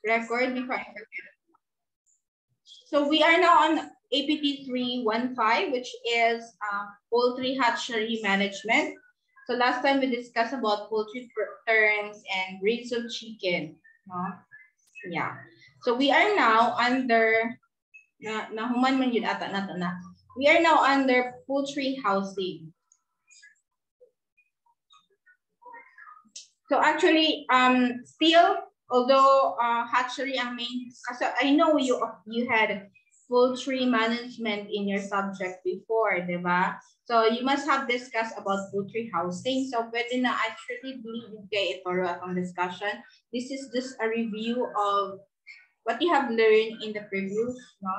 record before I forget. So we are now on APT 315, which is poultry hatchery management. So last time we discussed about poultry terms and breeds of chicken. No? Yeah. So we are now under, nahuman man yun ata nato na. We are now under poultry housing. So actually, still, although hatchery ang main, so I know you had poultry management in your subject before, diba? So you must have discussed about poultry housing. So pwede na actually believe kay itoro atong discussion. This is just a review of what you have learned in the previous, no?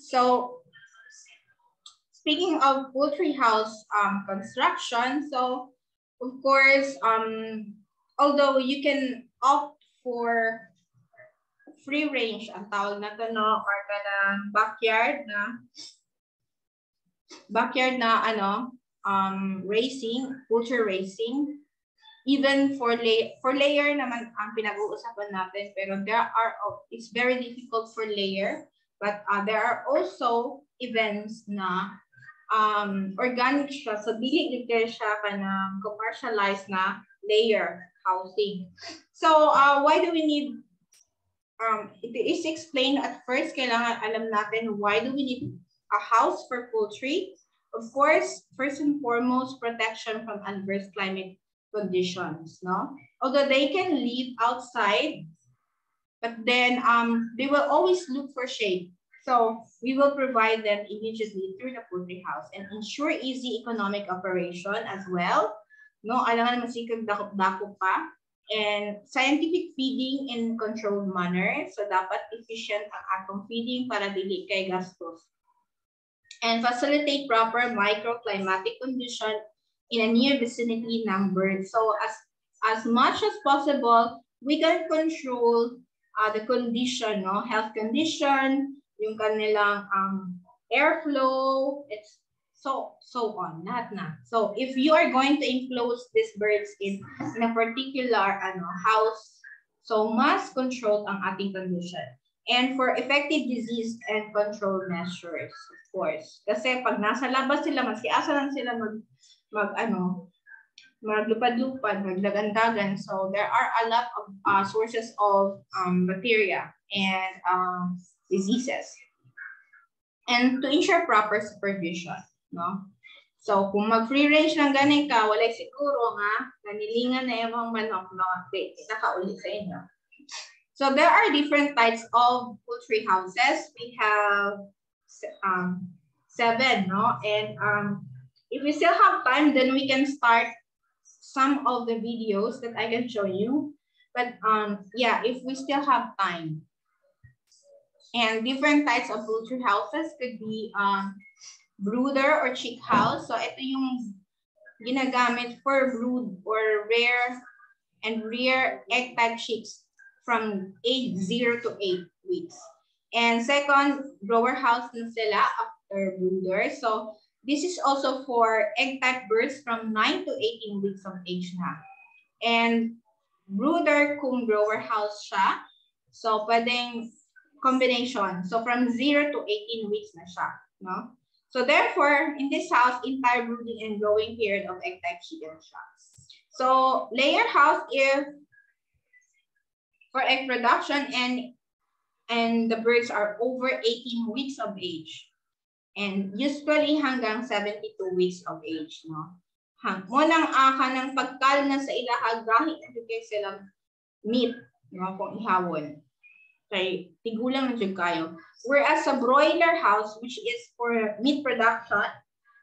So speaking of poultry house construction, so of course, although you can opt for free range, ang tawag na to, no, or kanang backyard na ano, racing, poultry racing, even for layer naman ang pinag-uusapan natin, pero it's very difficult for layer, but there are also events na organic siya, so dili din siya kanang commercialized na layer housing. So why do we need, it is explained at first, kailangan alam natin why do we need a house for poultry. Of course, first and foremost, protection from adverse climate conditions, no? Although they can live outside, but then they will always look for shade. So we will provide them immediately through the poultry house and ensure easy economic operation as well. No, alangan masikag dakop-dakop pa. And scientific feeding in controlled manner. So dapat efficient ang atong feeding para dili kay gastos. And facilitate proper microclimatic condition in a near vicinity ng birds. So as much as possible, we can control the condition, no, health condition, yung kanilang airflow, it's so on, lahat na. So if you are going to enclose these birds in a particular house, so must control ang ating condition. And for effective disease and control measures, of course. Kasi pag nasa labas sila, maskiasa lang sila maglupad-lupad, magdagandagan. So there are a lot of sources of bacteria and diseases. And to ensure proper supervision, no? So kung mag-free range lang ganin ka, walay siguro nga, nanilingan na yung mga manok, no? Okay, nakaulit sa inyo. So there are different types of poultry houses. We have 7, no? And if we still have time, then we can start some of the videos that I can show you. But yeah, if we still have time. And different types of poultry houses could be brooder or chick house. So ito yung ginagamit for brood or rear egg type chicks from age 0 to 8 weeks. And second, grower house na sila after brooder. So this is also for egg type birds from 9 to 18 weeks of age na. And brooder kung grower house siya. So pwedeng combination. So from 0 to 18 weeks na siya, no? So therefore, in this house, entire brooding and growing period of egg type chicken siya. So layer house is for egg production and the birds are over 18 weeks of age. And usually hanggang 72 weeks of age, no? Munang kanang pagkal na sa ilahag gahit na kay silang meat, no, kung ihawon. Okay, tigulang na dyan kayo. Whereas a broiler house, which is for meat production,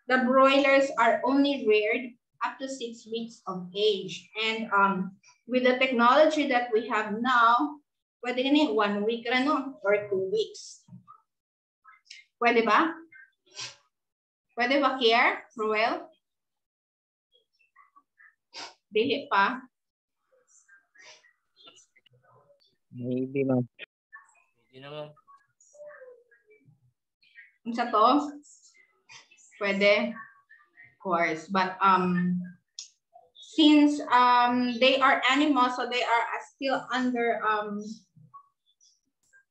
the broilers are only reared up to 6 weeks of age. And with the technology that we have now, pwede ganun 1 week no? Or 2 weeks. Pwede ba? Pwede ba, Kier? Roel? Dili pa? Maybe ma'am. Hindi naman. Sa to? Pwede. Of course. But 6 since they are animals, so they are still under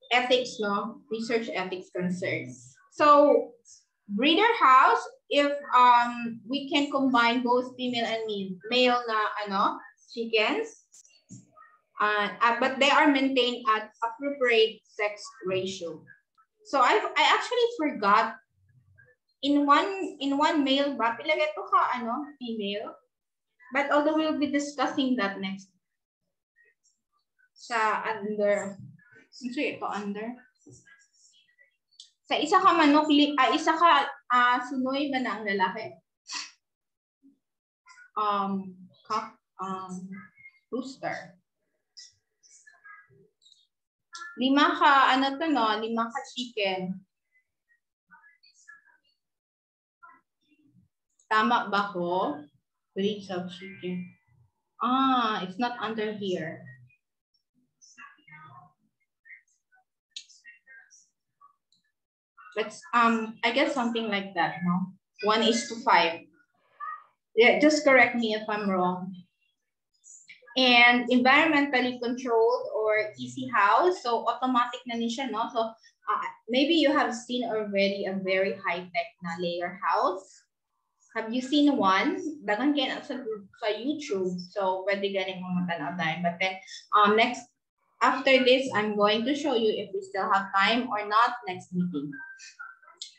ethics, no? Research ethics concerns. So breeder house, if we can combine both female and male na ano, chickens, but they are maintained at appropriate sex ratio. So I actually forgot in one male ba ilagay to ka ano female, but although we'll be discussing that next sa under ito under sa isa ka manok isa ka sunoy ba na ang lalaki cock rooster. 5 ka, ano to no? 5 ka chicken. Tama ba ko? Breeds of chicken. It's not under here. Let's, I guess something like that, no? 1:5. Yeah, just correct me if I'm wrong. And environmentally controlled or easy house. So automatic na siya, no? So maybe you have seen already a very high-tech na layer house. Have you seen one? Dagan kayo sa YouTube. So pwede galing mo matanaw dahil. But then next, after this, I'm going to show you if we still have time or not next meeting.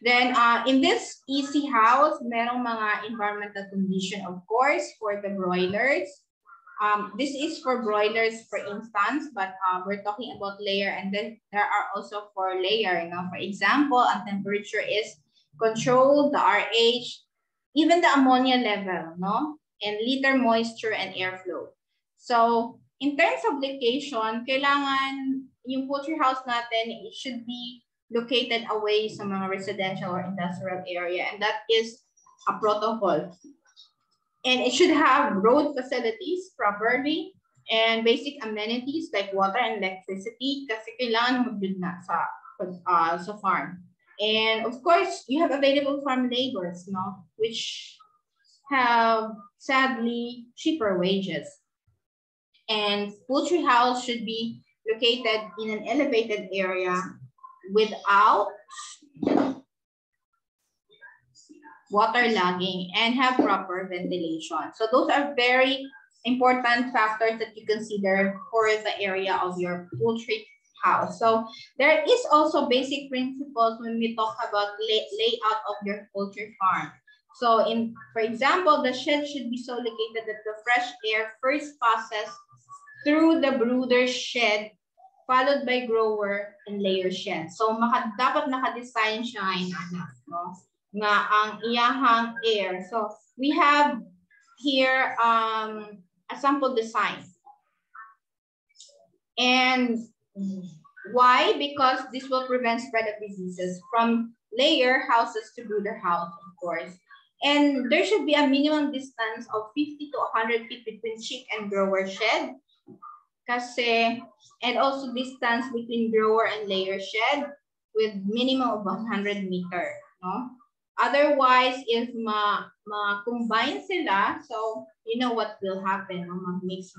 Then in this easy house, merong mga environmental condition, of course, for the broilers. This is for broilers, for instance, but we're talking about layer, and then there are also for layer. You know, for example, ang temperature is controlled, the RH, even the ammonia level, no, and liter moisture and airflow. So in terms of location, kailangan yung poultry house natin, it should be located away sa mga residential or industrial area, and that is a protocol. And it should have road facilities properly and basic amenities like water and electricity kasi kailangan mag-build na sa farm. And of course, you have available farm laborers, no, which have sadly cheaper wages. And poultry house should be located in an elevated area without waterlogging and have proper ventilation. So those are very important factors that you consider for the area of your poultry house. So there is also basic principles when we talk about layout of your poultry farm. So for example, the shed should be so located that the fresh air first passes through the brooder shed, followed by grower and layer shed. So dapat naka-design siya no? Nga ang iyahang air. So we have here a sample design. And why? Because this will prevent spread of diseases from layer houses to brooder house, of course. And there should be a minimum distance of 50 to 100 feet between chick and grower shed. Kasi, and also distance between grower and layer shed with minimum of 100 meter. No? Otherwise, if ma-combine sila, so you know what will happen, no? Mag-mix,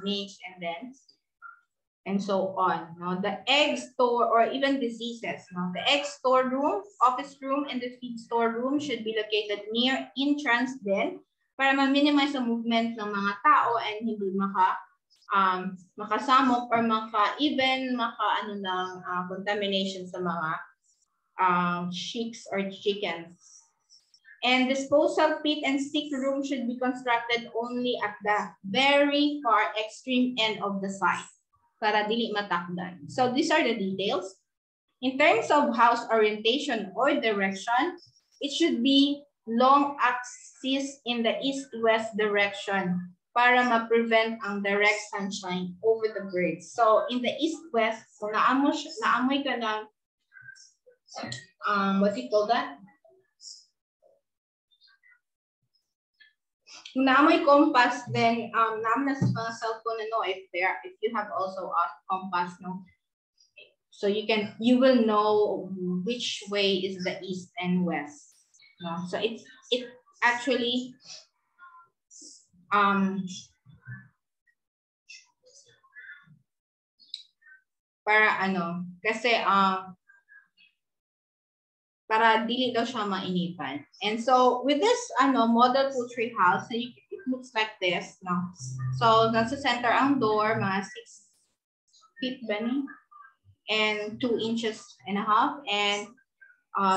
and so on. No? The egg store or even diseases. No? The egg store room, office room, and the feed store room should be located near entrance din para ma-minimize ang movement ng mga tao and hindi makasamok or contamination sa mga chicks or chickens. And disposal pit and stick room should be constructed only at the very far extreme end of the site para dili matakdan. So these are the details. In terms of house orientation or direction, it should be long axis in the east-west direction para ma-prevent ang direct sunshine over the birds. So in the east-west, kung naamoy ka ng, what do you call that? Kung naamoy compass, then naman sa mga cellphone, no, if you have also a compass, no, so you will know which way is the east and west. No? So it actually Para ano, kasi para dili daw siya mainitan. And so with this model poultry house, so it looks like this, no? So nasa center ang door, mga 6 feet ba ni? And 2.5 inches, and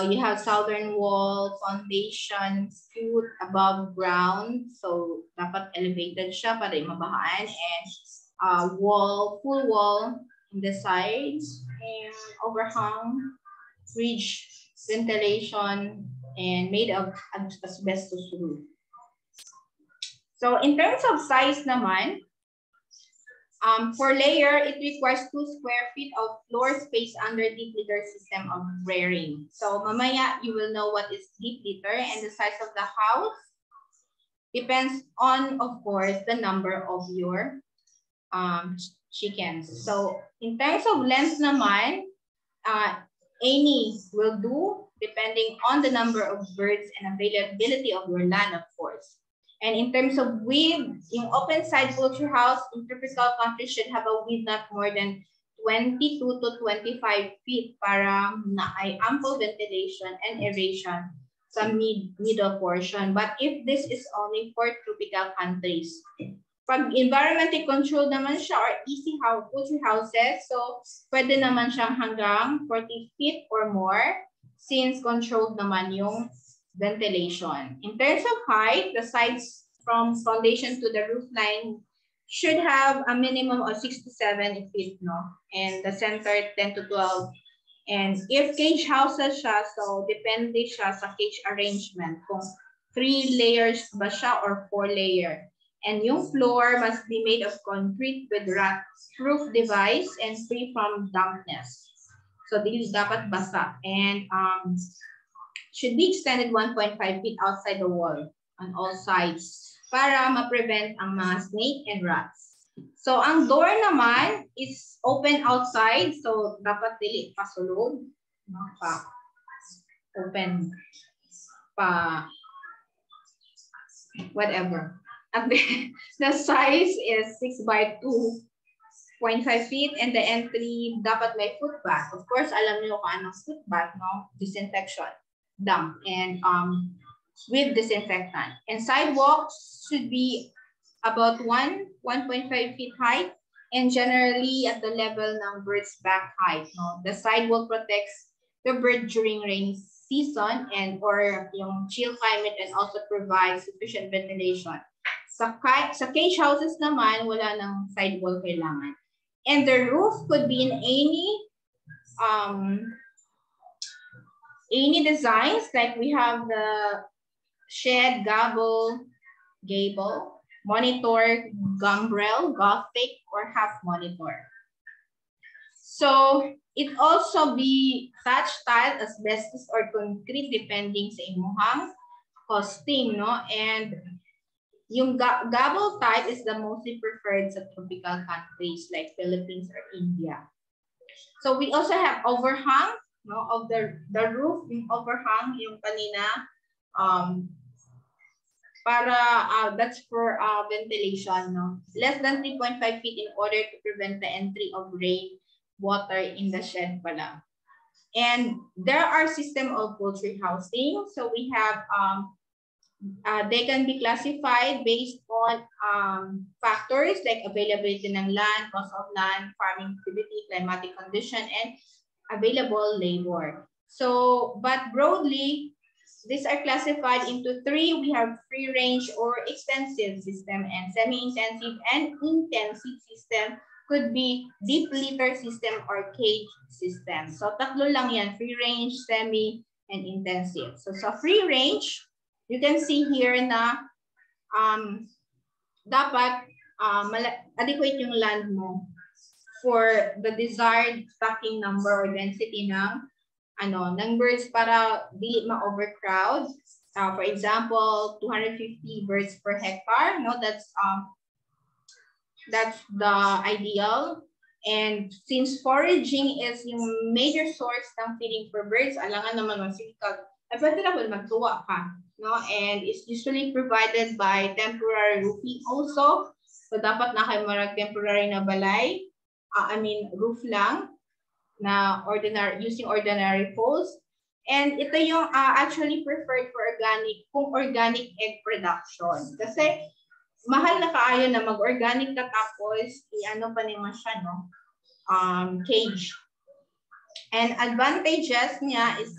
you have southern wall, foundation, foot above ground. So dapat elevated siya para mabahaan, and full wall in the sides, and overhang, ridge ventilation, and made of asbestos roof. So in terms of size naman, for layer, it requires 2 square feet of floor space under deep litter system of rearing. So mamaya, you will know what is deep litter, and the size of the house depends on, of course, the number of your chickens. So in terms of length naman, any will do depending on the number of birds and availability of your land, of course. And in terms of width, yung open side poultry house in tropical countries should have a width not more than 22 to 25 feet para na ay ample ventilation and aeration sa middle portion. But if this is only for tropical countries, pag environmentally controlled naman siya or easy poultry houses, so pwede naman siyang hanggang 40 feet or more since controlled naman yung ventilation. In terms of height, the sides from foundation to the roof line should have a minimum of 6 to 7 feet, no? And the center 10 to 12. And if cage houses siya, so depende siya sa cage arrangement kung 3 layers ba siya or 4 layer. And yung floor must be made of concrete with rat-proof device and free from dampness. So these dapat basa, and should be extended 1.5 feet outside the wall on all sides para ma-prevent ang mga snake and rats. So ang door naman is open outside, so dapat dili pasulod, no, pa open pa whatever. And the size is 6 by 2.5 feet, and the entry dapat may foot bath. Of course, alam niyo kung anong foot bath, no? Disinfection, damp, and with disinfectant. And sidewalks should be about 1.5 feet height, and generally at the level ng bird's back height. No? The sidewalk protects the bird during rainy season and or yung chill climate, and also provides sufficient ventilation. Sa cage houses naman, wala nang sidewall kailangan. And the roof could be in any designs, like we have the shed, gable, monitor, gambrel, Gothic, or half monitor. So it also be thatch tile, asbestos, or concrete depending sa imuhang costing, no? And yung gable type is the mostly preferred sa tropical countries like Philippines or India. So we also have overhang, no, of the roof, yung overhang, yung kanina, para that's for ventilation, no? Less than 3.5 feet in order to prevent the entry of rain water in the shed pala. And there are system of poultry housing. So we have they can be classified based on factors like availability ng land, cost of land, farming activity, climatic condition, and available labor. So, but broadly, these are classified into 3. We have free range or extensive system, and semi-intensive and intensive system could be deep litter system or cage system. So, tatlo lang yan, free range, semi, and intensive. So, sa free range, you can see here na dapat adequate yung land mo for the desired stocking number or density ng birds para dili ma-overcrowd. For example, 250 birds per hectare. No, that's the ideal. And since foraging is yung major source ng feeding for birds, alangan naman masikag. Pwede na magtuwa ka. No? And it's usually provided by temporary roofing also. So dapat na kayo marag temporary na balay roof lang na using ordinary poles. And ito yung actually preferred for organic egg production. Kasi mahal na kaayo na mag-organic ka tapos i-ano pa naman siya, no? Cage. And advantages niya is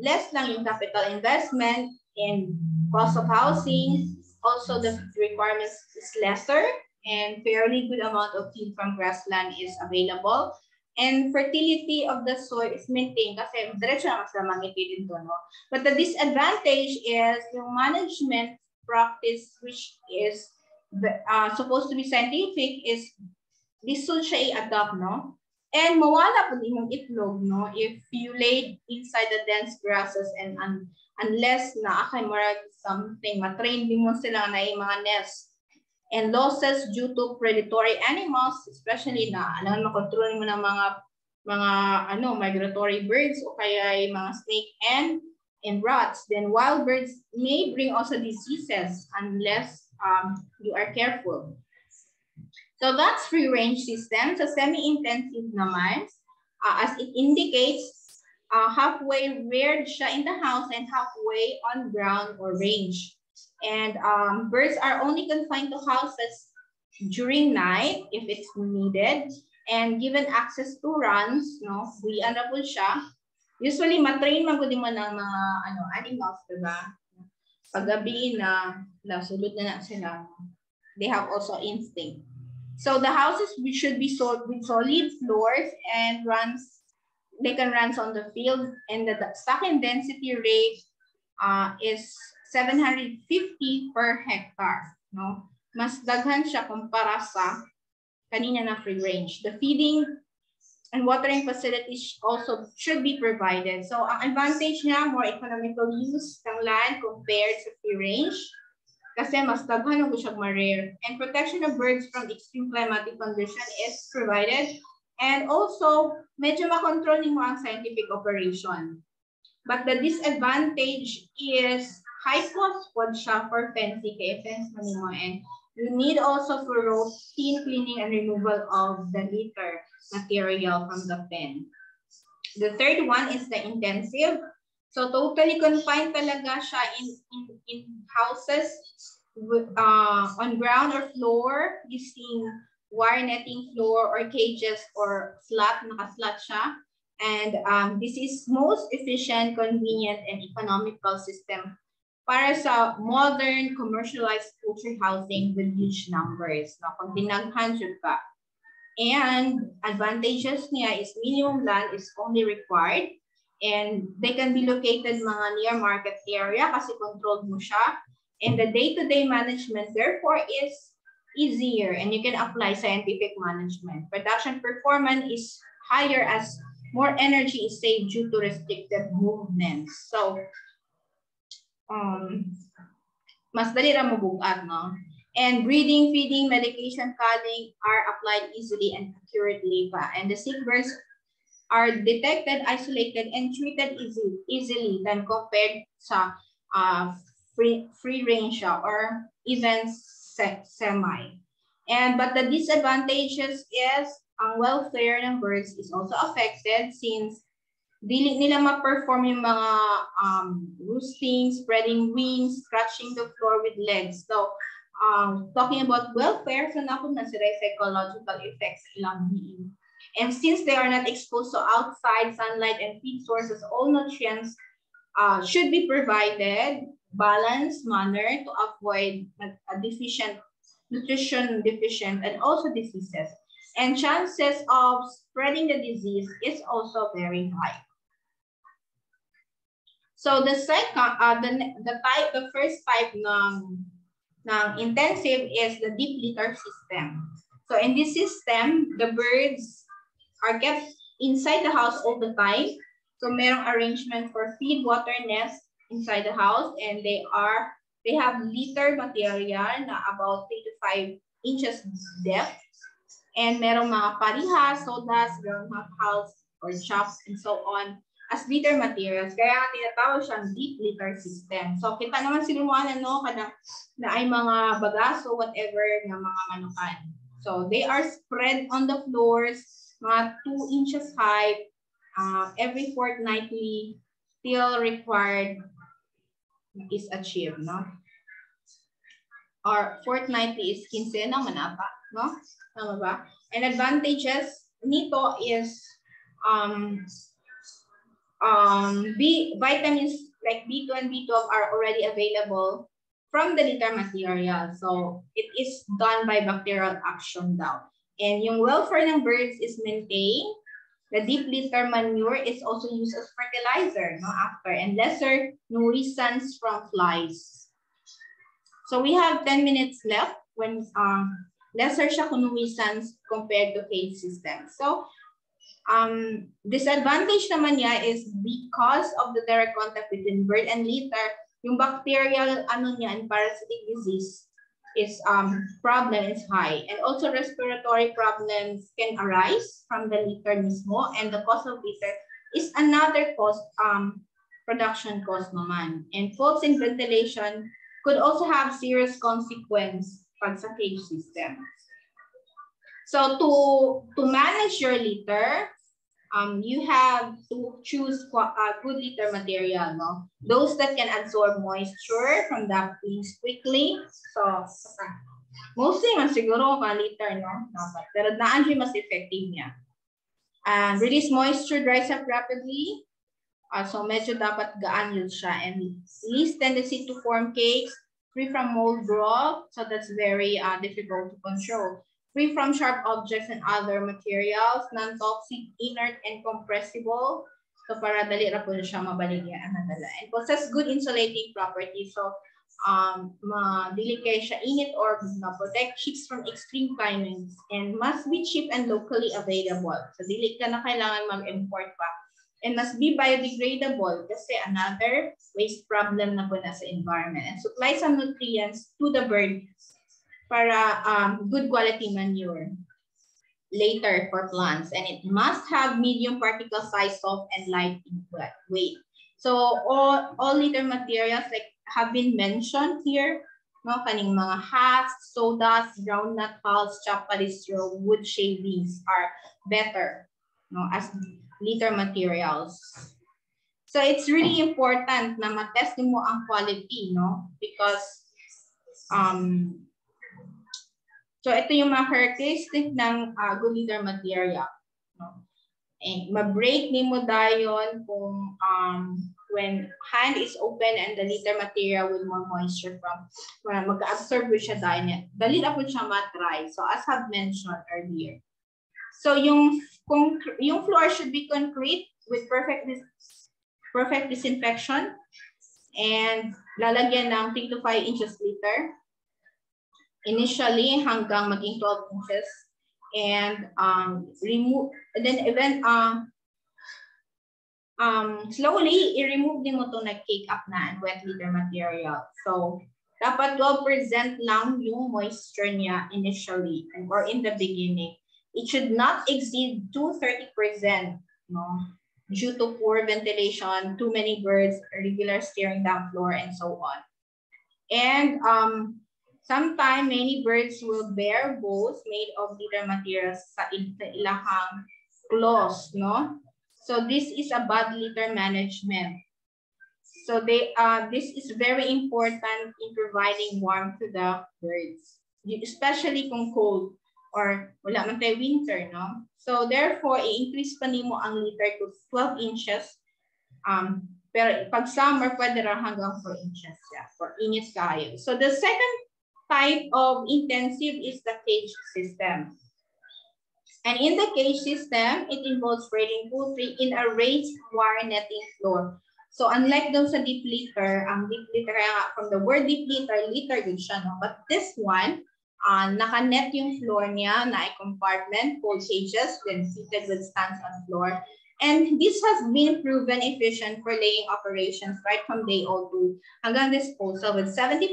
less lang yung capital investment and cost of housing. Also, the requirements is lesser and fairly good amount of feed from grassland is available. And fertility of the soil is maintained kasi diretso naman sila mangitid dito, no? But the disadvantage is yung management practice which is supposed to be scientific is this should siya i-adopt, no? And mawala po din yung itlog, no? If you lay inside the dense grasses and unless na something, matrain din mo sila na yung mga nests. And losses due to predatory animals, especially na makontrol mo ng mga migratory birds o kaya yung mga snake and rats. Then wild birds may bring also diseases unless you are careful. So that's free range system. So semi-intensive naman, as it indicates, halfway reared siya in the house and halfway on ground or range. And birds are only confined to houses during night if it's needed and given access to runs, no? Buyan na po siya. Usually matrain man ko din mo ng mga animals, diba? Paggabi na sulod na sila. They have also instinct. So the houses should be with solid floors and they can run on the field, and the stocking density rate is 750 per hectare, no? Mas daghan siya kumpara sa kanina na free range. The feeding and watering facilities also should be provided. So ang advantage niya, more economical use ng land compared to free range kasi mas daghan ang siyang ma-rear. And protection of birds from extreme climatic condition is provided. And also, medyo makontrol mo ang scientific operation. But the disadvantage is high cost po siya for fencing, kaya fence mo and you need also for routine cleaning and removal of the litter material from the pen. The third one is the intensive. So totally confined talaga siya in houses on ground or floor using wire netting floor or cages or naka-slat siya. And this is most efficient, convenient, and economical system para sa modern commercialized poultry housing with huge numbers. No? Kung tinaghan ka. And advantages niya is minimum land is only required and they can be located mga near market area kasi controlled mo siya. And the day-to-day management therefore is easier and you can apply scientific management. Production performance is higher as more energy is saved due to restricted movements. So, mas dali ra mabugat, no? And breeding, feeding, medication, culling are applied easily and accurately pa. And the sick birds are detected, isolated, and treated easily than compared sa free range or even semi. But the disadvantages is ang welfare ng birds is also affected since dili nila ma-perform yung mga roosting, spreading wings, scratching the floor with legs. So, talking about welfare, so napun na sila psychological effects ilang being. And since they are not exposed to outside sunlight and feed sources, all nutrients should be provided balanced manner to avoid a nutrition deficient and also diseases. And chances of spreading the disease is also very high. So the second, the first type ng intensive is the deep litter system. So in this system, the birds are kept inside the house all the time. So merong arrangement for feed, water, nest inside the house, and they have litter material na about 3 to 5 inches depth. And merong mga parihas, sodas, groundnut hulls, or chops, and so on as litter materials. Kaya tinatawag siyang deep litter system. So kita naman sinuman na ay mga bagaso, whatever ng mga manukan. So they are spread on the floors, mga 2 inches high, every fortnightly till required is achieved, no? Or fortnightly is 15 naman ata, no? Tama ba? And advantages nito is vitamins like B2 and B12 are already available from the litter material. So it is done by bacterial action daw. And yung welfare ng birds is maintained. The deep litter manure is also used as fertilizer, no, after, and lesser nuisance from flies. So we have 10 minutes left when lesser siya kung nuisance compared to cage system. So disadvantage naman niya is because of the direct contact between bird and litter, yung bacterial and parasitic disease is problem is high, and also respiratory problems can arise from the litter mismo, and the cause of litter is another cause, production cost naman. And faults in ventilation could also have serious consequence pag sa cage system. So to manage your litter, you have to choose good litter material, no? Those that can absorb moisture from the fleas quickly. So mostly man siguro ka litter, no? Pero naan siya mas effective niya. And release moisture, dries up rapidly. So medyo dapat gaan yun siya, and least tendency to form cakes, free from mold growth. So that's very difficult to control. Free from sharp objects and other materials, non-toxic, inert, and compressible. So para dali ra po siya mabaligya ang nadala. And possess good insulating properties. So dili kay siya init or protect chicks from extreme climates, and must be cheap and locally available. So dili ka na kailangan mag-import pa. And must be biodegradable kasi another waste problem na po na sa environment. And supply some nutrients to the bird para good quality manure later for plants. And it must have medium particle size, soft, and light in weight. So all litter materials like have been mentioned here, no, kaning mga hats, sodas, groundnut hulls, chopped polystyrene, wood shavings are better, no, as litter materials. So it's really important na matest mo ang quality, no, because so ito yung mga characteristic ng good litter material, no? And ma-break ni mo dayon kung when hand is open and the litter material with more moisture from mag-absorb siya dayon. Dali na po siya ma-dry. So as I've mentioned earlier. So yung floor should be concrete with perfect disinfection, and lalagyan ng 3 to 5 inches litter. Initially hanggang maging 12 inches, and remove, and then even slowly i-remove din mo to nag-cake up na and wet litter material. So dapat 12% lang yung moisture niya initially or in the beginning. It should not exceed to 30%, no, due to poor ventilation, too many birds, irregular steering down floor, and so on. And sometimes many birds will bear bows made of litter materials sa ilahang claws, no? So this is a bad litter management. So this is very important in providing warmth to the birds, especially kung cold or wala man tayo winter, no? So therefore, i-increase pa nimo ang litter to 12 inches. Pero pag summer, pwede ra hanggang 4 inches. Yeah, for init kayo. So the second type of intensive is the cage system. And in the cage system, it involves raising poultry in a raised wire netting floor. So unlike those sa deep litter, ang deep litter from the word deep litter din siya, no? But this one, naka-net yung floor niya, na a compartment, cold cages, then seated with stands on floor. And this has been proven efficient for laying operations right from day old to hanggang disposal, with 75%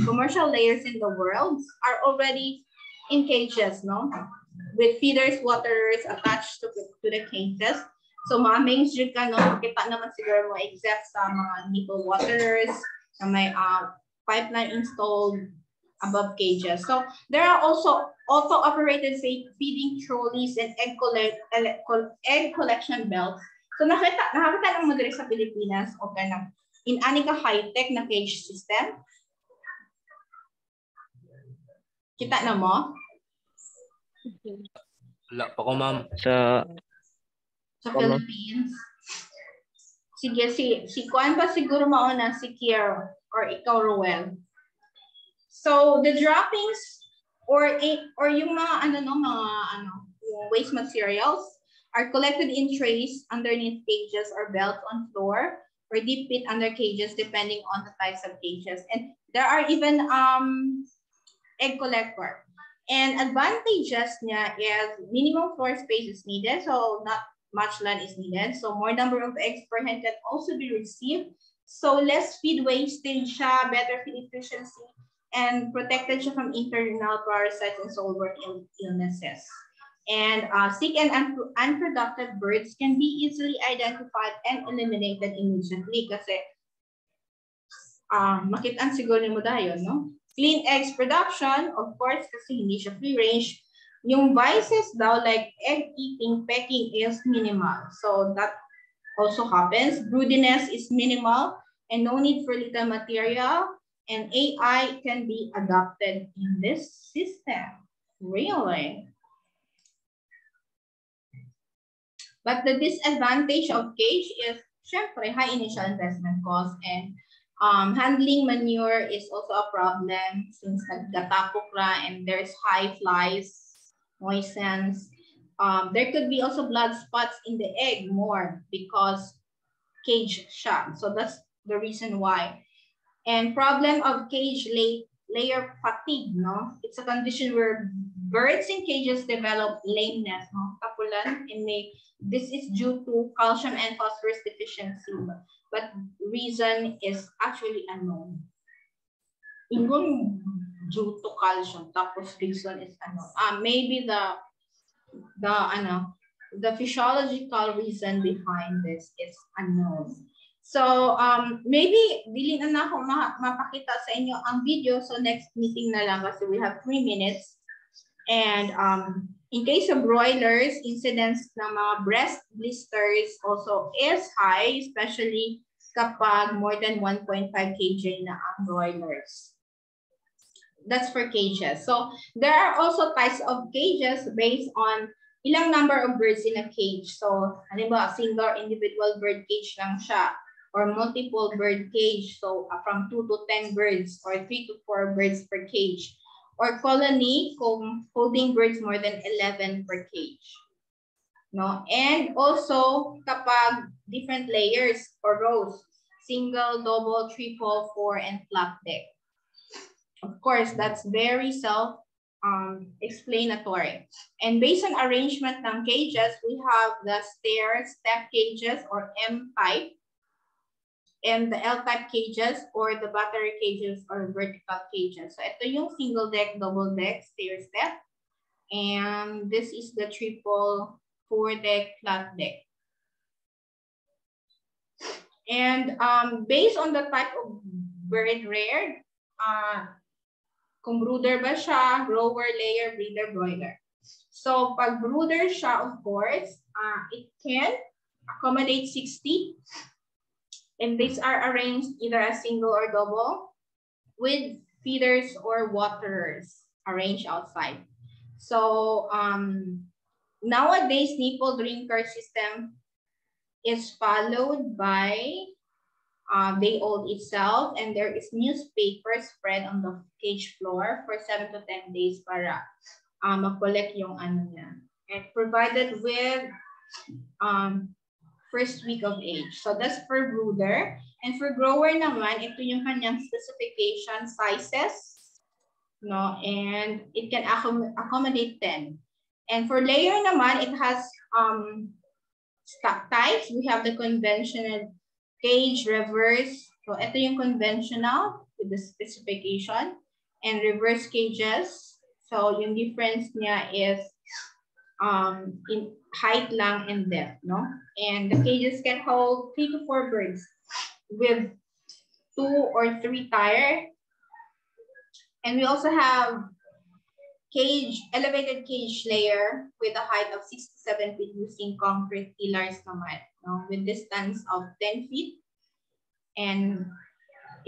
commercial layers in the world are already in cages, no? With feeders, waterers attached to the cages. So ma-amaze ka, no? Kita naman siguro mo except sa mga nipple waterers na may pipeline installed above cages. So there are also auto-operated feeding trolleys and egg collection belts. So nakita lang mo diri sa Pilipinas o ganang in ani ka high-tech na cage system. Kita na mo? Wala pa ko, ma'am. Sa Philippines. Sige, si Kuan pa siguro mauna, si Kier or ikaw, Roel. So the droppings or yung mga yung waste materials are collected in trays underneath cages or belts on floor or deep pit under cages depending on the types of cages. And there are even egg collector. And advantages niya is minimum floor space is needed, so not much land is needed. So more number of eggs per hen can also be received. So less feed wastage siya, better feed efficiency, and protected siya from internal parasites and soil-borne illnesses. And sick and unproductive birds can be easily identified and eliminated immediately kasi makitaan siguro mo dayon, no? Clean eggs production, of course, kasi hindi siya free range. Yung vices daw like egg eating, pecking is minimal. So that also happens. Broodiness is minimal and no need for little material. And AI can be adopted in this system. Really? But the disadvantage of cage is, syempre, high initial investment cost and handling manure is also a problem since naggatapok ra and there's high flies, moistens. There could be also blood spots in the egg more because cage siya. So that's the reason why. And problem of cage layer fatigue, no? It's a condition where birds in cages develop lameness, no? Kapulan, and this is due to calcium and phosphorus deficiency. But reason is actually unknown. Ingon due to calcium, tapos reason is unknown. Maybe the physiological reason behind this is unknown. So maybe dili na ako mapakita sa inyo ang video, so next meeting na lang kasi we have 3 minutes. And in case of broilers, incidence ng mga breast blisters also is high, especially kapag more than 1.5 kg na ang broilers. That's for cages. So there are also types of cages based on ilang number of birds in a cage. So halimbawa, single individual bird cage lang siya or multiple bird cage. So from 2 to 10 birds or 3 to 4 birds per cage. Or colony holding birds more than 11 per cage. No? And also kapag different layers or rows, single, double, triple, 4, and flat deck. Of course, that's very self-explanatory. And based on arrangement ng cages, we have the step cages or M type, and the L-type cages or the battery cages or vertical cages. So ito yung single deck, double deck, stair step. And this is the triple 4-deck, flat deck. And based on the type of bird reared, kung brooder ba siya, grower, layer, breeder, broiler. So pag brooder siya, of course, it can accommodate 60. And these are arranged either as single or double with feeders or waterers arranged outside. So nowadays, nipple drinker system is followed by day-old itself, and there is newspaper spread on the cage floor for 7 to 10 days para mag-collect yung ano niya. And provided with first week of age. So that's for brooder. And for grower naman, ito yung kanyang specification sizes, no? And it can accommodate 10. And for layer naman, it has stock types. We have the conventional cage, reverse. So ito yung conventional with the specification. And reverse cages. So yung difference niya is in height lang and depth, no? And the cages can hold 3 to 4 birds with 2 or 3 tire And we also have elevated cage layer with a height of 6 to 7 feet using concrete pillars naman, no? With distance of 10 feet. And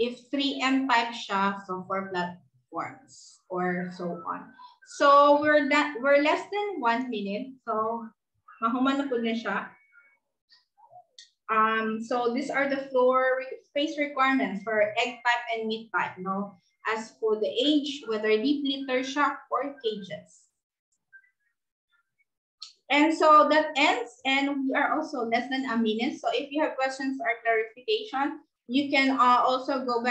if 3M pipe siya, so 4 platforms or so on. So we're less than 1 minute. So mahuman na po na siya. So these are the floor space requirements for egg pipe and meat pipe, no? As for the age, whether deep litter shock or cages. And so that ends, and we are also less than a minute. So if you have questions or clarification, you can also go back